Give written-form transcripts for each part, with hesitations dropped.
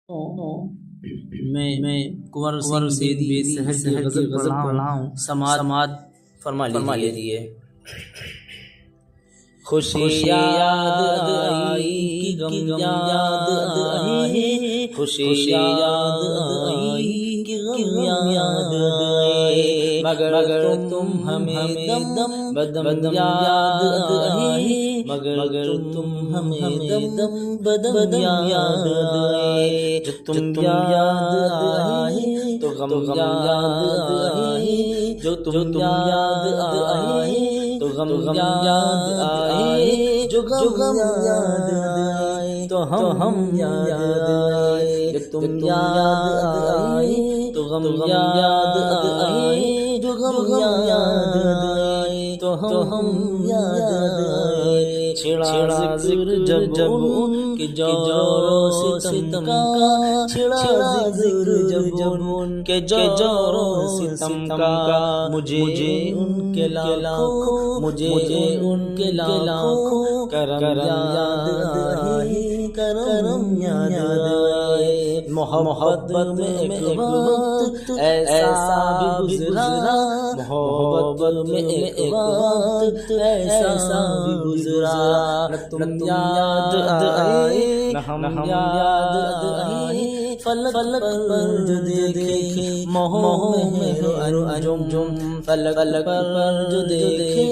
میں کنور سنگھ بیدی شہر کی غزل پڑھ رہا ہوں، سماعت فرما لیجیے۔ خوشی یاد آئی کہ غم یاد آئے، خوشی یاد آئی کہ غم یاد آئے، مگر تم ہمیں دم بدم یاد آئے، مگر تم ہمیں دم بدم یاد آئے، جو تم یاد آئے تو غم یاد آئے، جو تم یاد آئے تو غم یاد آئے، جو غم یاد آئے تو ہم یاد آئے، جو تم یاد آئے تو غم یاد آئے، جو غم یاد آئے تو ہم یاد آئے، چھڑا ذکر جب ان کے جور و ستم کا، چھڑا ذکر جب ان کے جور و ستم کا، مجھے ان کے لاکھوں، مجھے ان کے لاکھوں کرم یاد آئے، کرم یاد آئے، محبت میں ایک وقت ایسا بھی گزرا، محبت میں ایک وقت ایسا بھی گزرا، نہ تم یاد آئے نہ ہم یاد آئے، فلک پر جو دیکھے مہو مہر انجم، فلک پر جو دیکھے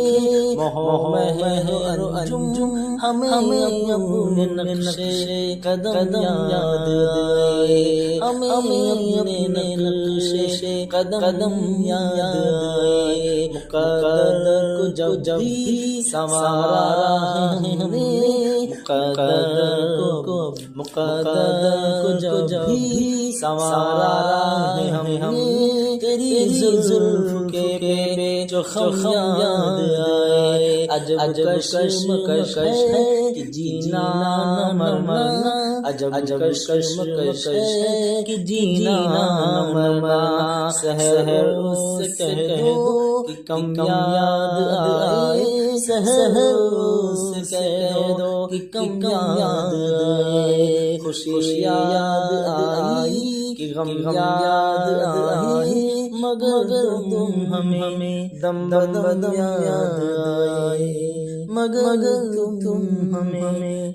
مہو مہر انجم، ہمیں اپنے نقشے قدم یاد آئے، ہمیں اپنے نقشے قدم یاد آئے، مقدر کو جب بھی سنوارا ہے ہم نے، مقدر کو جب بھی سنوارا ہے ہم نے، تیری زلف کے جو خم یاد آئے، عجب کشمکش ہے کہ جینا نہ مرنا، عجب کشمکش ہے کہ جینا نہ مرنا، سحر اس سے کہہ دو کہ کم یاد آئے، سحر اس سے کہہ دو کہ کم یاد آئے، خوشی یاد آئی کہ غم یاد آئے، مگر تم ہمیں دم بدم یاد آئے، مگر تم ہمیں